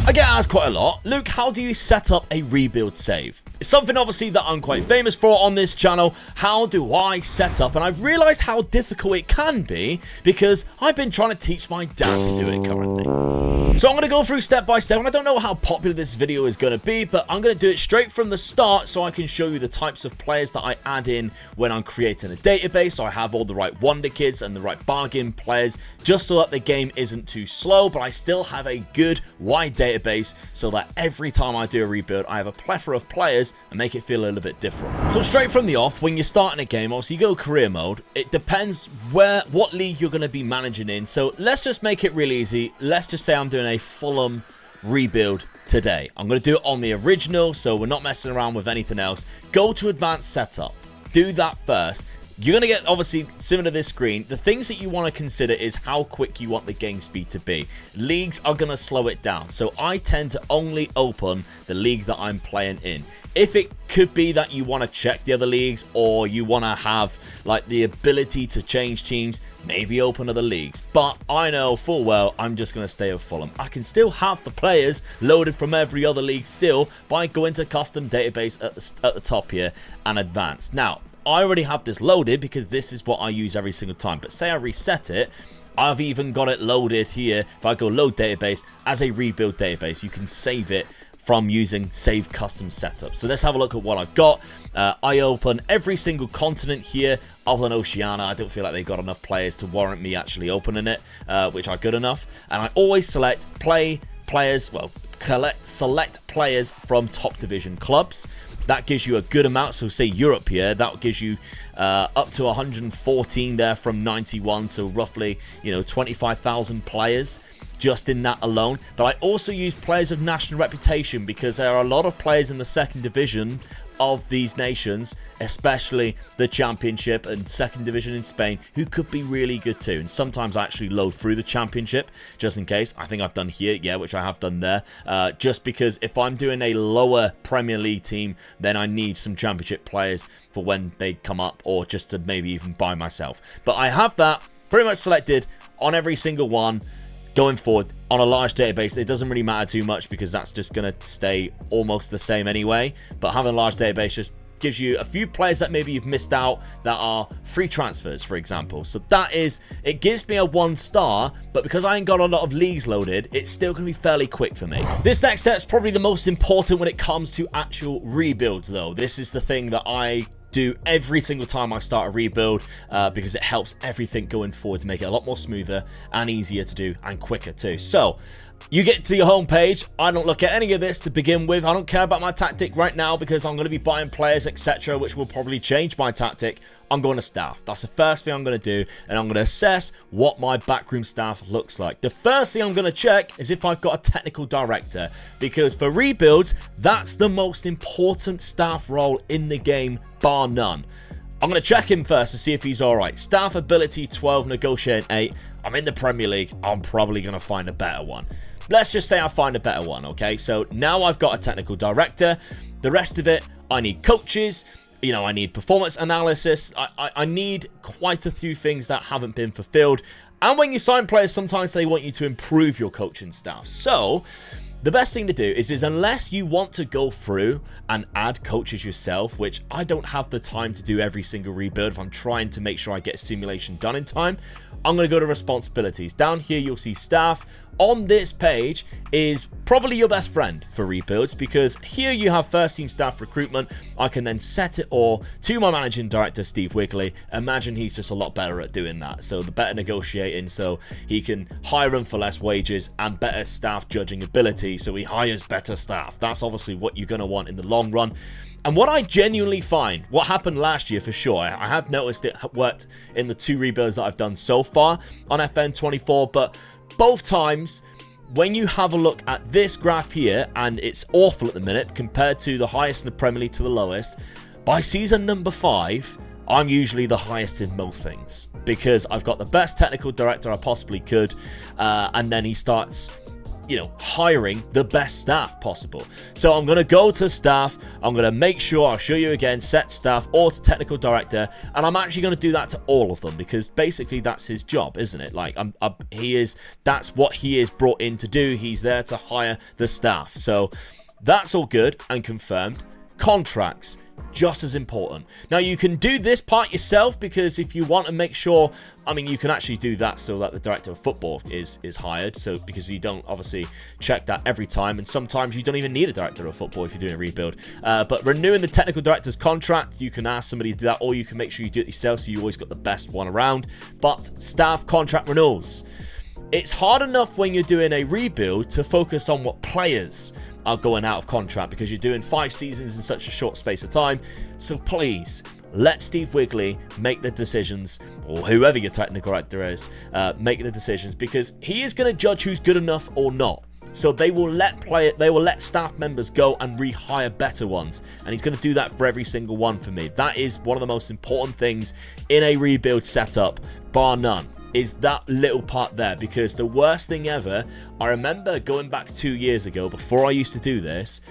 I get asked quite a lot, Luke, how do you set up a rebuild save? It's something obviously that I'm quite famous for on this channel. How do I set up? And I've realized how difficult it can be because I've been trying to teach my dad to do it currently. So I'm going to go through step by step, and I don't know how popular this video is going to be, but I'm going to do it straight from the start so I can show you the types of players that I add in when I'm creating a database, so I have all the right wonder kids and the right bargain players, just so that the game isn't too slow, but I still have a good wide database so that every time I do a rebuild, I have a plethora of players and make it feel a little bit different. So straight from the off, when you're starting a game, obviously you go career mode. It depends what league you're going to be managing in. So let's just make it real easy. Let's just say I'm doing a Fulham rebuild today. I'm going to do it on the original, so we're not messing around with anything else. Go to advanced setup. Do that first. You're going to get, obviously, similar to this screen. The things that you want to consider is how quick you want the game speed to be. Leagues are going to slow it down. So I tend to only open the league that I'm playing in. If it could be that you want to check the other leagues or you want to have like the ability to change teams, maybe open other leagues. But I know full well I'm just going to stay with Fulham. I can still have the players loaded from every other league still by going to custom database at the top here and advanced. Now, I already have this loaded because this is what I use every single time. But say I reset it, I've even got it loaded here. If I go load database as a rebuild database, you can save it from using save custom setup. So let's have a look at what I've got. I open every single continent here other than Oceania. I don't feel like they've got enough players to warrant me actually opening it, which are good enough. And I always select select players from top division clubs. That gives you a good amount. So say Europe here, that gives you up to 114 there from 91. So roughly, 25,000 players just in that alone. But I also use players of national reputation because there are a lot of players in the second division of these nations, especially the championship and second division in Spain, who could be really good too. And sometimes I actually load through the championship just in case. I think I've done here, yeah, which I have done there, just because if I'm doing a lower Premier League team, then I need some championship players for when they come up, or just to maybe even buy myself. But I have that pretty much selected on every single one. Going forward, on a large database, it doesn't really matter too much because that's just going to stay almost the same anyway. But having a large database just gives you a few players that maybe you've missed out that are free transfers, for example. So that is, it gives me a 1-star, but because I ain't got a lot of leagues loaded, it's still going to be fairly quick for me. This next step is probably the most important when it comes to actual rebuilds, though. This is the thing that I do every single time I start a rebuild because it helps everything going forward to make it a lot more smoother and easier to do and quicker too. So you get to your home page. I don't look at any of this to begin with. I don't care about my tactic right now because I'm going to be buying players, etc., which will probably change my tactic. I'm going to staff. That's the first thing I'm going to do, and I'm going to assess what my backroom staff looks like. The first thing I'm going to check is if I've got a technical director, because for rebuilds, that's the most important staff role in the game, bar none. I'm going to check him first to see if he's alright. Staff ability 12, negotiating 8. I'm in the Premier League. I'm probably going to find a better one. Let's just say I find a better one, okay? So now I've got a technical director. The rest of it, I need coaches. I need performance analysis. I need quite a few things that haven't been fulfilled. And when you sign players, sometimes they want you to improve your coaching staff. So the best thing to do is unless you want to go through and add coaches yourself, which I don't have the time to do every single rebuild if I'm trying to make sure I get a simulation done in time, I'm going to go to responsibilities. Down here, you'll see staff. On this page is probably your best friend for rebuilds because here you have first team staff recruitment. I can then set it all to my managing director, Steve Wigley. Imagine he's just a lot better at doing that. So the better negotiating, so he can hire them for less wages, and better staff judging ability, so he hires better staff. That's obviously what you're going to want in the long run. And what I genuinely find, what happened last year for sure, I have noticed it worked in the 2 rebuilds that I've done so far on FN24, but both times, when you have a look at this graph here, and it's awful at the minute compared to the highest in the Premier League to the lowest, by season number 5, I'm usually the highest in most things because I've got the best technical director I possibly could, and then he starts hiring the best staff possible. So I'm going to go to staff. I'm going to make sure, I'll show you again, set staff or to technical director. And I'm actually going to do that to all of them because basically that's his job, isn't it? Like that's what he is brought in to do. He's there to hire the staff. So that's all good and confirmed. Contracts, just as important. Now you can do this part yourself because if you want to make sure, you can actually do that so that the director of football is hired. So because you don't obviously check that every time, and sometimes you don't even need a director of football if you're doing a rebuild. But renewing the technical director's contract, you can ask somebody to do that, or you can make sure you do it yourself so you always got the best one around. But staff contract renewals. It's hard enough when you're doing a rebuild to focus on what players are going out of contract because you're doing 5 seasons in such a short space of time. So please, let Steve Wigley make the decisions, or whoever your technical director is, make the decisions, because he is going to judge who's good enough or not. So they will let staff members go and rehire better ones, and he's going to do that for every single one for me. That is one of the most important things in a rebuild setup, bar none, is that little part there. Because the worst thing ever, I remember going back 2 years ago, before I used to do this,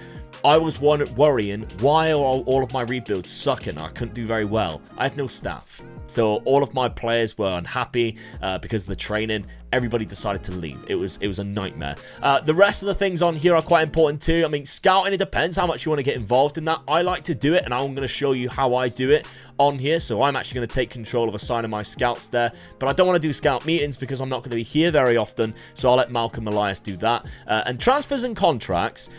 I was worrying, why are all of my rebuilds sucking? I couldn't do very well. I had no staff. So all of my players were unhappy because of the training. Everybody decided to leave. It was a nightmare. The rest of the things on here are quite important too. Scouting, it depends how much you want to get involved in that. I like to do it, and I'm going to show you how I do it on here. So I'm actually going to take control of assigning my scouts there. But I don't want to do scout meetings because I'm not going to be here very often. So I'll let Malcolm Elias do that. And transfers and contracts,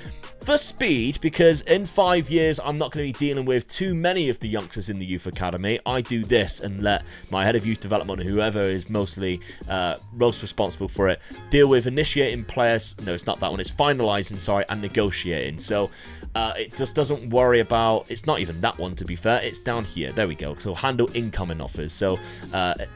for speed, because in 5 years I'm not going to be dealing with too many of the youngsters in the youth academy. I do this and let my head of youth development, whoever is most responsible for it, deal with initiating players. No, it's not that one. It's finalizing, sorry, and negotiating. So it just doesn't worry about, it's not even that one to be fair, it's down here. There we go. So handle incoming offers. So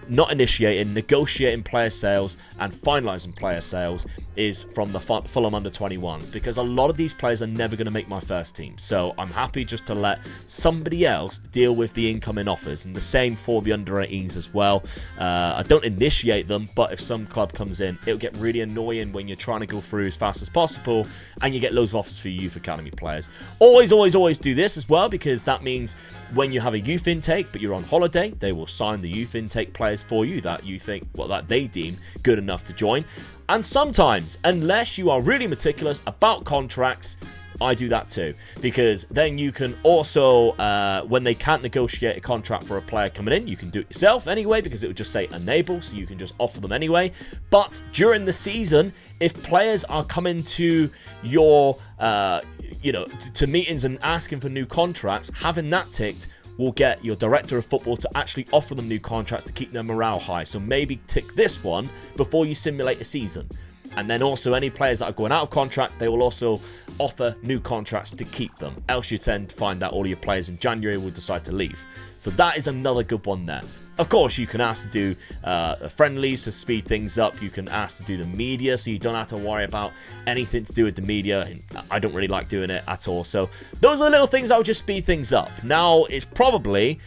not initiating, negotiating player sales and finalizing player sales is from the Fulham under 21, because a lot of these players are never going to make my first team. So I'm happy just to let somebody else deal with the incoming offers, and the same for the under 18s as well. I don't initiate them, but if some club comes in, it'll get really annoying when you're trying to go through as fast as possible and you get loads of offers for your youth academy players. Always do this as well, because that means when you have a youth intake but you're on holiday, they will sign the youth intake players for you that you think, well, that they deem good enough to join. And sometimes, unless you are really meticulous about contracts, I do that too, because then you can also, when they can't negotiate a contract for a player coming in, you can do it yourself anyway, because it would just say enable, so you can just offer them anyway. But during the season, if players are coming to your, to meetings and asking for new contracts, having that ticked will get your director of football to actually offer them new contracts to keep their morale high. So maybe tick this one before you simulate a season. And then also any players that are going out of contract, they will also offer new contracts to keep them. Else you tend to find that all your players in January will decide to leave. So that is another good one there. Of course, you can ask to do friendlies to speed things up. You can ask to do the media, so you don't have to worry about anything to do with the media. I don't really like doing it at all. So those are the little things that will just speed things up. Now, it's probably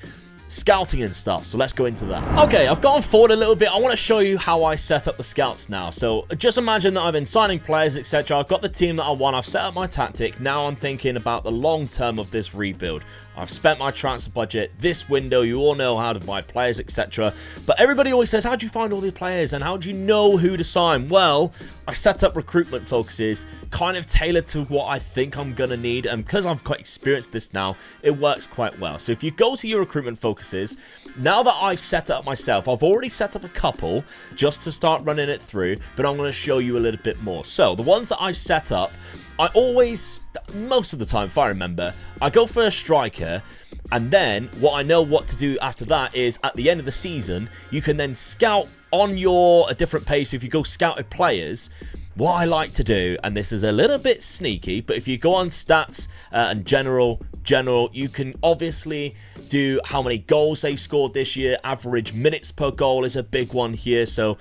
scouting and stuff, so let's go into that. Okay, I've gone forward a little bit. I want to show you how I set up the scouts now. So just imagine that I've been signing players, etc. I've got the team that I want. I've set up my tactic. Now I'm thinking about the long term of this rebuild. I've spent my transfer budget this window. You all know how to buy players, etc. But everybody always says, how do you find all the players and how do you know who to sign? Well, I set up recruitment focuses kind of tailored to what I think I'm going to need. And because I've quite experienced this now, it works quite well. So if you go to your recruitment focuses, now that I've set it up myself, I've already set up a couple just to start running it through, but I'm going to show you a little bit more. So the ones that I've set up, I always, most of the time, if I remember, I go for a striker, and then what I know what to do after that is at the end of the season, you can then scout on a different page. So if you go scouted players, what I like to do, and this is a little bit sneaky, but if you go on stats and general, you can obviously do how many goals they've scored this year. Average minutes per goal is a big one here. So,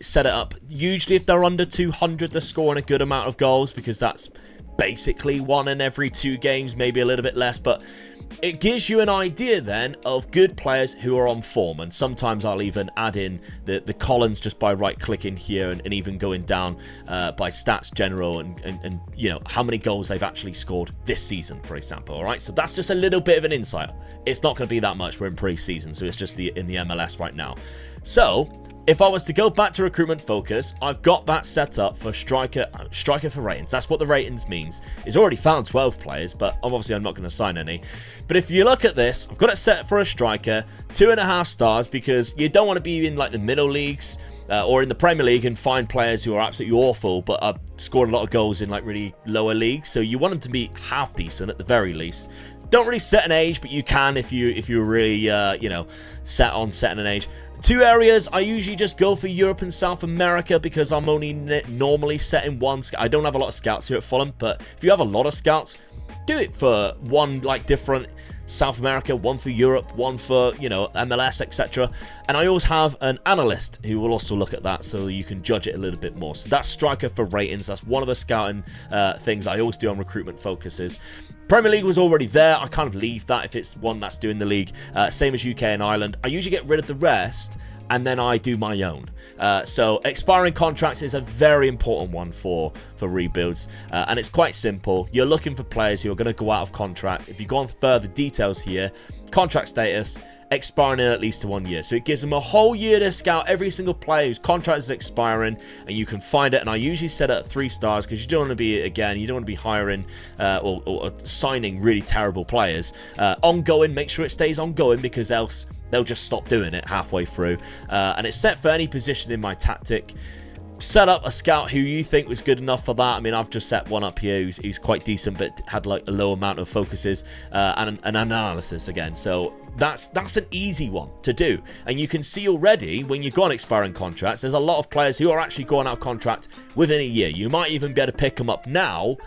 set it up. Usually if they're under 200, they're scoring a good amount of goals, because that's basically 1 in every 2 games, maybe a little bit less. But it gives you an idea then of good players who are on form, and sometimes I'll even add in the columns just by right-clicking here and even going down by stats general and you know how many goals they've actually scored this season, for example. All right, so that's just a little bit of an insight. It's not going to be that much. We're in pre-season, so it's just in the MLS right now. So if I was to go back to recruitment focus, I've got that set up for striker for ratings. That's what the ratings means. It's already found 12 players, but obviously I'm not going to assign any. But if you look at this, I've got it set for a striker, 2.5 stars, because you don't want to be in like the middle leagues or in the Premier League and find players who are absolutely awful but have scored a lot of goals in like really lower leagues. So you want them to be half decent at the very least. Don't really set an age, but you can if you're really you know, set on setting an age. 2 areas, I usually just go for Europe and South America because I'm only normally setting 1. I don't have a lot of scouts here at Fulham, but if you have a lot of scouts, do it for 1 like different South America, 1 for Europe, 1 for, you know, MLS, etc. And I always have an analyst who will also look at that so you can judge it a little bit more. So that's striker for ratings. That's one of the scouting things I always do on recruitment focuses. Premier League was already there. I kind of leave that if it's one that's doing the league. Same as UK and Ireland. I usually get rid of the rest and then I do my own. So expiring contracts is a very important one for rebuilds, and it's quite simple. You're looking for players who are going to go out of contract. If you go on further details here, contract status, expiring in at least 1 year. So it gives them a whole year to scout every single player whose contract is expiring, and you can find it. And I usually set it at 3 stars because you don't want to be, again, you don't want to be hiring or signing really terrible players. Ongoing, make sure it stays ongoing because else they'll just stop doing it halfway through. And it's set for any position in my tactic. Set up a scout who you think was good enough for that. I mean, I've just set one up here who's quite decent but had like a low amount of focuses and an analysis again. So that's an easy one to do. And you can see already when you go on expiring contracts, there's a lot of players who are actually going out of contract within a year. You might even be able to pick them up now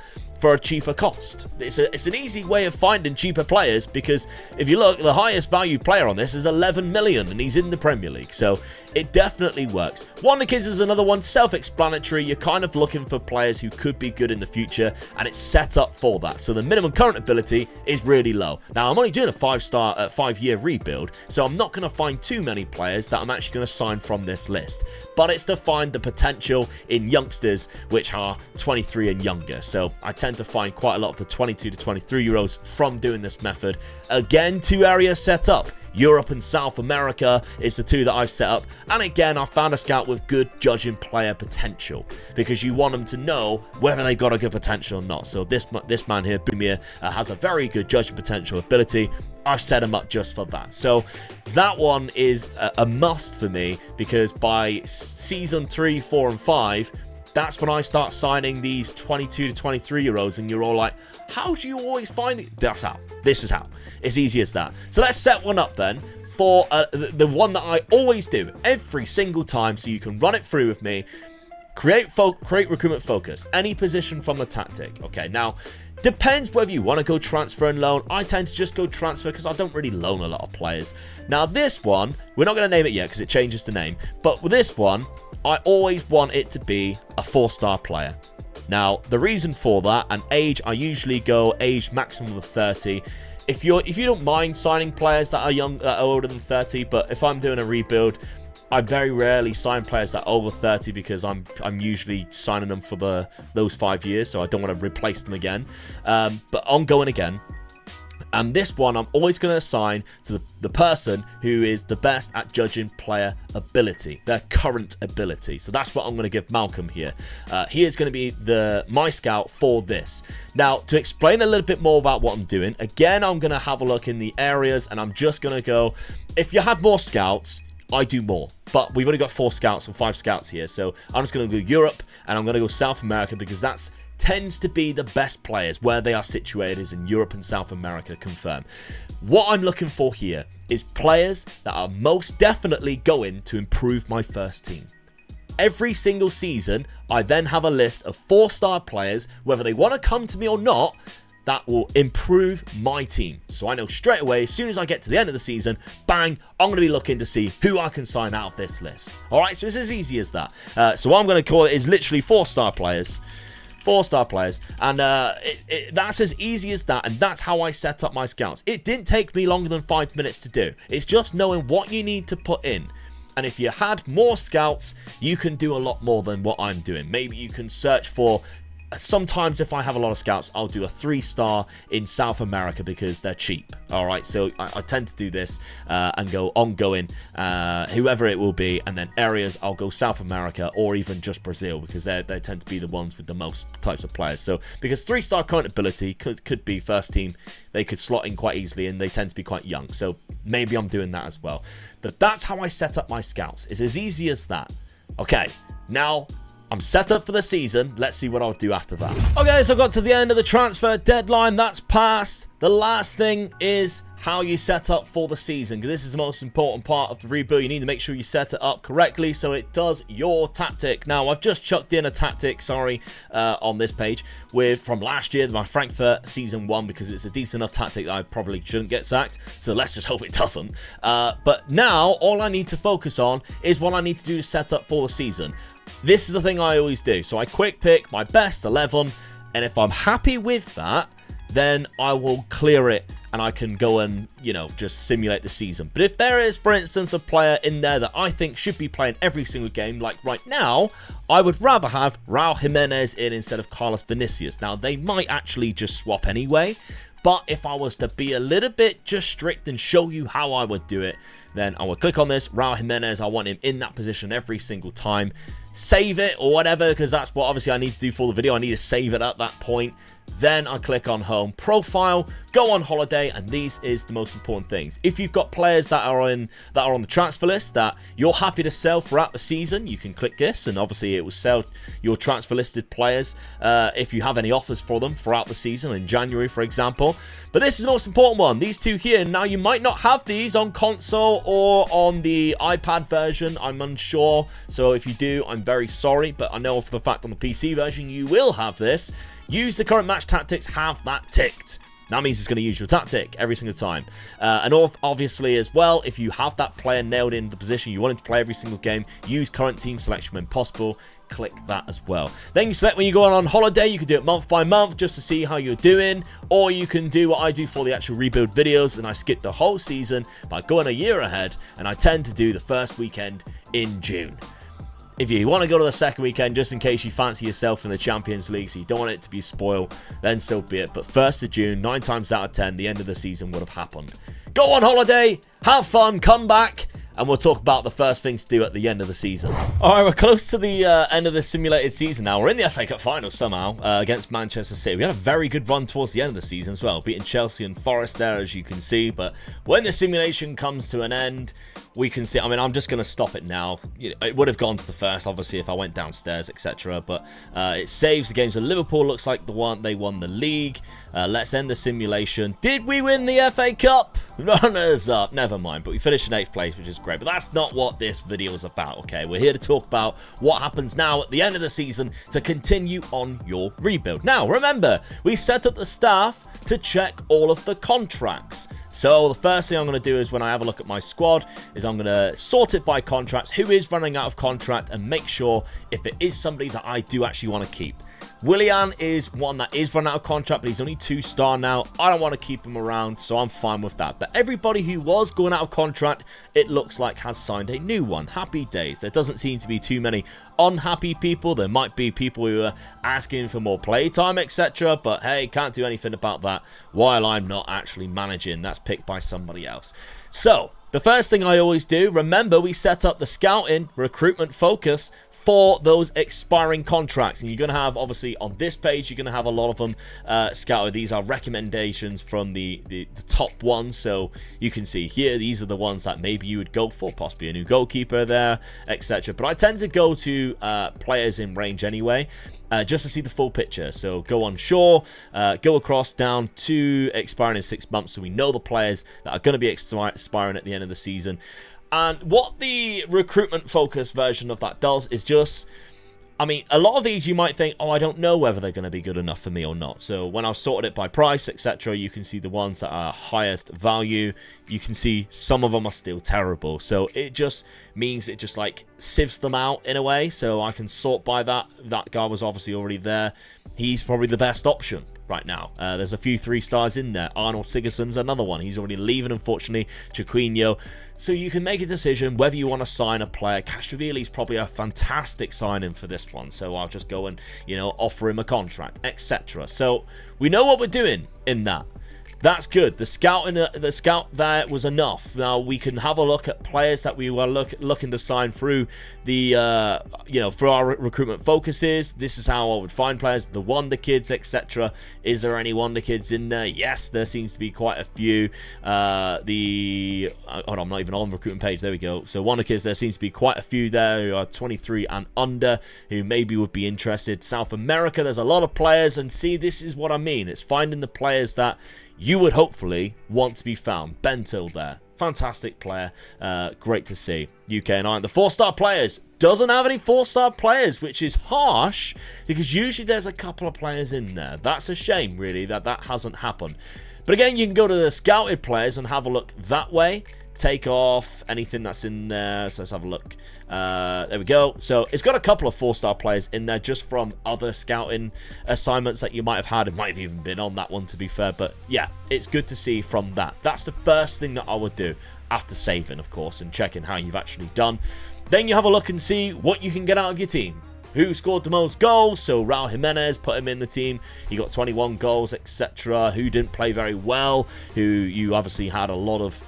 for a cheaper cost. It's an easy way of finding cheaper players because if you look, the highest value player on this is 11 million and he's in the Premier League. So it definitely works. Wonder Kids is another one, self-explanatory. You're kind of looking for players who could be good in the future and it's set up for that. So the minimum current ability is really low. Now I'm only doing a 5-year rebuild, so I'm not going to find too many players that I'm actually going to sign from this list. But it's to find the potential in youngsters which are 23 and younger. So I tend to find quite a lot of the 22 to 23-year-olds from doing this method. Again, 2 areas set up. Europe and South America is the 2 that I've set up. And again, I found a scout with good judging player potential because you want them to know whether they got a good potential or not. So this man here, Boomier, has a very good judging potential ability. I've set him up just for that. So that one is a must for me because by season 3, 4, and 5, that's when I start signing these 22 to 23-year-olds, and you're all like, how do you always find it? That's how. This is how. It's easy as that. So let's set one up then for the one that I always do every single time so you can run it through with me. Create recruitment focus. Any position from the tactic. Okay, now, depends whether you want to go transfer and loan. I tend to just go transfer because I don't really loan a lot of players. Now, this one, we're not going to name it yet because it changes the name. But with this one, I always want it to be a 4-star player. Now, the reason for that, and age, I usually go age maximum of 30. If you don't mind signing players that are older than 30, but if I'm doing a rebuild, I very rarely sign players that are over 30 because I'm usually signing them for those 5 years, so I don't want to replace them again. But ongoing again. And this one I'm always going to assign to the person who is the best at judging player ability, their current ability. So that's what I'm going to give Malcolm here. He is going to be my scout for this. Now, to explain a little bit more about what I'm doing, again, I'm going to have a look in the areas and I'm just going to go, if you had more scouts, I do more. But we've only got 4 scouts or 5 scouts here. So I'm just going to go Europe and I'm going to go South America because that's tends to be the best players where they are situated is in Europe and South America, confirm. What I'm looking for here is players that are most definitely going to improve my first team. Every single season, I then have a list of 4-star players, whether they want to come to me or not, that will improve my team. So I know straight away, as soon as I get to the end of the season, bang, I'm going to be looking to see who I can sign out of this list. All right, so it's as easy as that. So what I'm going to call it is literally 4-star players. 4-star players, and that's as easy as that, and that's how I set up my scouts. It didn't take me longer than 5 minutes to do. It's just knowing what you need to put in. And if you had more scouts, you can do a lot more than what I'm doing. Maybe you can search for... Sometimes if I have a lot of scouts, I'll do a 3-star in South America because they're cheap. All right, so I tend to do this and go ongoing, whoever it will be, and then areas I'll go South America or even just Brazil because they tend to be the ones with the most types of players. So because 3-star current ability could be first team, they could slot in quite easily and they tend to be quite young. So maybe I'm doing that as well. But that's how I set up my scouts. It's as easy as that. Okay, now I'm set up for the season. Let's see what I'll do after that. Okay, so I've got to the end of the transfer deadline. That's passed. The last thing is how you set up for the season, because this is the most important part of the rebuild. You need to make sure you set it up correctly so it does your tactic. Now, I've just chucked in a tactic, on this page from last year, my Frankfurt Season 1, because it's a decent enough tactic that I probably shouldn't get sacked. So let's just hope it doesn't. But now, all I need to focus on is what I need to do to set up for the season. This is the thing I always do. So I quick pick my best 11, and if I'm happy with that, then I will clear it and I can go and, just simulate the season. But if there is, for instance, a player in there that I think should be playing every single game, like right now, I would rather have Raul Jimenez in instead of Carlos Vinicius. Now, they might actually just swap anyway, but if I was to be a little bit just strict and show you how I would do it, then I would click on this, Raul Jimenez. I want him in that position every single time. Save it or whatever, because that's what obviously I need to do for the video. I need to save it at that point. Then I click on home profile, go on holiday, and these is the most important things. If you've got players that are on the transfer list that you're happy to sell throughout the season, you can click this, and obviously it will sell your transfer listed players if you have any offers for them throughout the season in January, for example. But this is the most important one, these two here. Now, you might not have these on console or on the iPad version, I'm unsure. So if you do, I'm very sorry, but I know for the fact on the PC version you will have this. Use the current match tactics, have that ticked. That means it's going to use your tactic every single time. And obviously as well, if you have that player nailed in the position you want him to play every single game, use current team selection when possible. Click that as well. Then you select when you go on holiday. You can do it month by month just to see how you're doing. Or you can do what I do for the actual rebuild videos, and I skip the whole season by going a year ahead. And I tend to do the first weekend in June. If you want to go to the second weekend, just in case you fancy yourself in the Champions League, so you don't want it to be spoiled, then so be it. But 1st of June, 9 times out of 10, the end of the season would have happened. Go on holiday, have fun, come back, and we'll talk about the first things to do at the end of the season. All right, we're close to the end of the simulated season now. We're in the FA Cup final somehow against Manchester City. We had a very good run towards the end of the season as well, beating Chelsea and Forest there, as you can see. But when the simulation comes to an end, we can see, I'm just going to stop it now. It would have gone to the first, obviously, if I went downstairs, etc. But it saves the game. So Liverpool looks like they won the league. Let's end the simulation. Did we win the FA Cup? Runners up. Never mind. But we finished in 8th place, which is great. But that's not what this video is about, okay? We're here to talk about what happens now at the end of the season to continue on your rebuild. Now, remember, we set up the staff to check all of the contracts. So the first thing I'm going to do is when I have a look at my squad is I'm going to sort it by contracts, who is running out of contract, and make sure if it is somebody that I do actually want to keep. Willian is one that is run out of contract, but he's only 2-star now. I don't want to keep him around, so I'm fine with that. But everybody who was going out of contract, it looks like has signed a new one. Happy days. There doesn't seem to be too many unhappy people. There might be people who are asking for more playtime, etc. But hey, can't do anything about that while I'm not actually managing. That's picked by somebody else. So the first thing I always do, remember, we set up the scouting recruitment focus for those expiring contracts, and you're going to have, obviously on this page, you're going to have a lot of them scouted. These are recommendations from the top ones, so you can see here these are the ones that maybe you would go for, possibly a new goalkeeper there, etc. But I tend to go to players in range anyway, just to see the full picture. So go on Shaw, go across down to expiring in 6 months, so we know the players that are going to be expiring at the end of the season. And what the recruitment focus version of that does is just, a lot of these you might think, oh, I don't know whether they're going to be good enough for me or not. So when I've sorted it by price, etc., you can see the ones that are highest value. You can see some of them are still terrible. So it just means it just like sieves them out in a way, so I can sort by that. That guy was obviously already there. He's probably the best option right now. There's a few 3-stars in there. Arnold Sigurdsson's another one. He's already leaving, unfortunately. Chiquinho. So you can make a decision whether you want to sign a player. Castrovilli's probably a fantastic signing for this one, so I'll just go and, you know, offer him a contract, etc. So we know what we're doing in that. That's good. The scout there was enough. Now we can have a look at players that we were looking to sign through the, you know, for our recruitment focuses. This is how I would find players, the Wonder Kids, etc. Is there any Wonder Kids in there? Yes, there seems to be quite a few. Hold on, I'm not even on the recruitment page. There we go. So Wonder Kids, there seems to be quite a few there who are 23 and under who maybe would be interested. South America, there's a lot of players, and see, this is what I mean. It's finding the players that you would hopefully want to be found. Bento there. Fantastic player. Great to see. UK and Ireland. The 4-star players. Doesn't have any 4-star players, which is harsh because usually there's a couple of players in there. That's a shame, really, that hasn't happened. But again, you can go to the scouted players and have a look that way. Take off anything that's in there. So let's have a look. There we go. So it's got a couple of 4-star players in there just from other scouting assignments that you might have had. It might have even been on that one, to be fair. But yeah, it's good to see from that. That's the first thing that I would do after saving, of course, and checking how you've actually done. Then you have a look and see what you can get out of your team. Who scored the most goals? So Raul Jimenez, put him in the team. He got 21 goals, etc. Who didn't play very well? Who you obviously had a lot of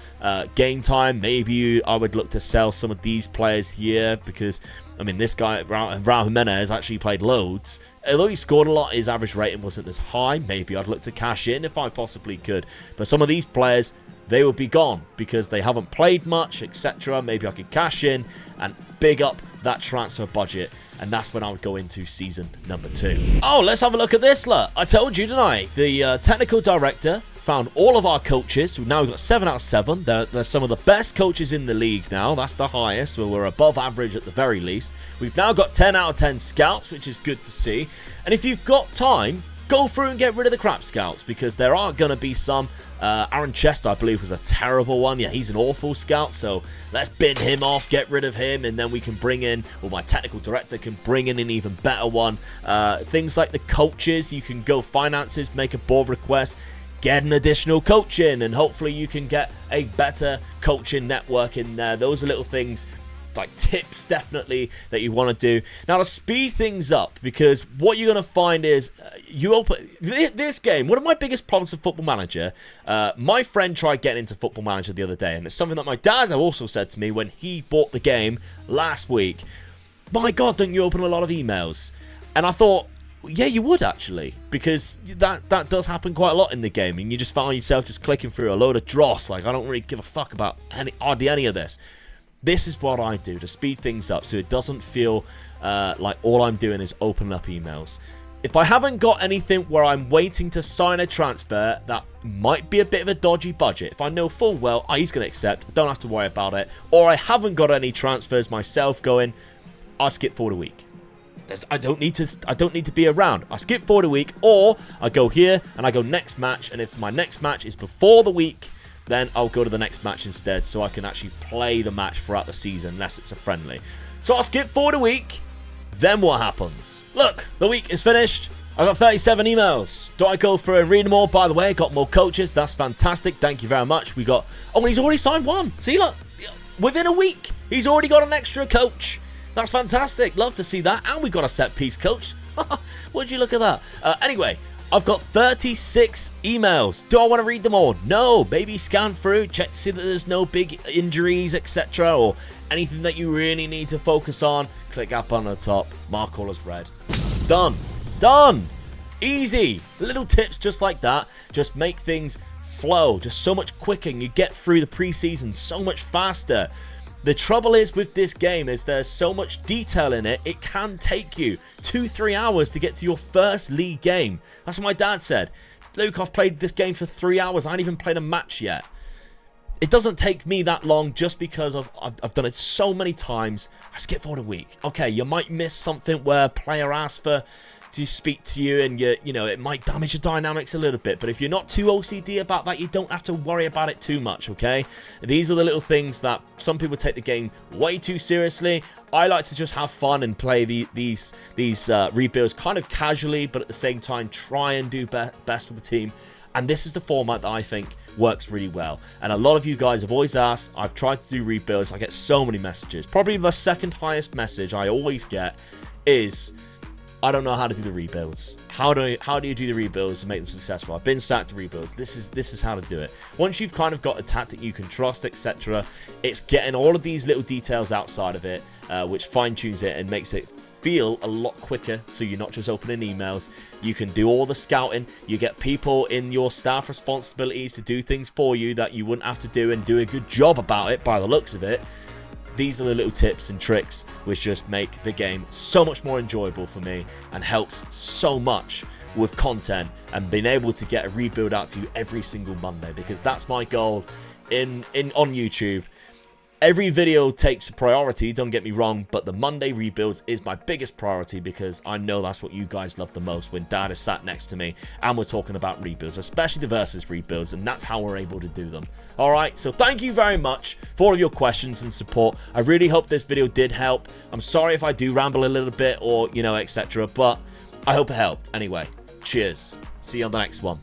game time. Maybe I would look to sell some of these players here because, I mean, this guy, Raul Jimenez, actually played loads. Although he scored a lot, his average rating wasn't as high. Maybe I'd look to cash in if I possibly could. But some of these players, they would be gone because they haven't played much, etc. Maybe I could cash in and big up that transfer budget, and that's when I would go into season number 2. Oh, let's have a look at this, look. I told you, didn't I? The technical director found all of our coaches. Now we've got 7 out of 7. They're some of the best coaches in the league now. That's the highest, where we're above average at the very least. We've now got 10 out of 10 scouts, which is good to see. And if you've got time, go through and get rid of the crap scouts, because there are going to be some. Aaron Chester, I believe, was a terrible one. Yeah, he's an awful scout, so let's bin him off, get rid of him, and then we can bring in, or my technical director can bring in an even better one. Things like the coaches, you can go finances, make a board request, get an additional coach in, and hopefully you can get a better coaching network in there. Those are little things, like tips definitely, that you want to do. Now, to speed things up, because what you're going to find is you open this game. One of my biggest problems with Football Manager, my friend tried getting into Football Manager the other day, and it's something that my dad also said to me when he bought the game last week. My God, don't you open a lot of emails? And I thought, yeah, you would actually, because that does happen quite a lot in the game, and you just find yourself just clicking through a load of dross. Like, I don't really give a fuck about hardly any of this. This is what I do to speed things up so it doesn't feel like all I'm doing is opening up emails. If I haven't got anything where I'm waiting to sign a transfer that might be a bit of a dodgy budget, if I know full well he's going to accept, don't have to worry about it, or I haven't got any transfers myself going, I'll skip forward a week. I don't need to be around. I skip forward a week, or I go here and I go next match, and if my next match is before the week, then I'll go to the next match instead, so I can actually play the match throughout the season, unless it's a friendly. So I'll skip forward a week, then what happens? Look, the week is finished. I got 37 emails. Do I go through and read them all? By the way, I got more coaches. That's fantastic. Thank you very much. We got... Oh, and he's already signed one. See, look. Within a week, he's already got an extra coach. That's fantastic. Love to see that. And we got a set-piece coach. Would you look at that? Anyway... I've got 36 emails. Do I want to read them all? No. Maybe scan through, check to see that there's no big injuries, etc., or anything that you really need to focus on. Click up on the top. Mark all as red. Done. Done. Easy. Little tips just like that. Just make things flow just so much quicker, and you get through the preseason so much faster. The trouble is with this game is there's so much detail in it, it can take you 2-3 hours to get to your first league game. That's what my dad said. Luke, I've played this game for 3 hours. I ain't even played a match yet. It doesn't take me that long just because I've done it so many times. I skip forward a week. Okay, you might miss something where a player asks for, to speak to you, and you know, it might damage your dynamics a little bit. But if you're not too OCD about that, you don't have to worry about it too much, okay? These are the little things that some people take the game way too seriously. I like to just have fun and play these rebuilds kind of casually, but at the same time try and do best with the team. And this is the format that I think works really well. And a lot of you guys have always asked. I've tried to do rebuilds. I get so many messages. Probably the second highest message I always get is, I don't know how to do the rebuilds. How do you do the rebuilds to make them successful? I've been sacked rebuilds. This is how to do it. Once you've kind of got a tactic you can trust, etc., it's getting all of these little details outside of it, which fine-tunes it and makes it feel a lot quicker. So you're not just opening emails. You can do all the scouting. You get people in your staff responsibilities to do things for you that you wouldn't have to do, and do a good job about it by the looks of it. These are the little tips and tricks which just make the game so much more enjoyable for me, and helps so much with content and being able to get a rebuild out to you every single Monday, because that's my goal on YouTube. Every video takes a priority, don't get me wrong, but the Monday rebuilds is my biggest priority, because I know that's what you guys love the most when Dad is sat next to me and we're talking about rebuilds, especially the versus rebuilds, and that's how we're able to do them. Alright, so thank you very much for all of your questions and support. I really hope this video did help. I'm sorry if I do ramble a little bit or, you know, etc., but I hope it helped. Anyway, cheers. See you on the next one.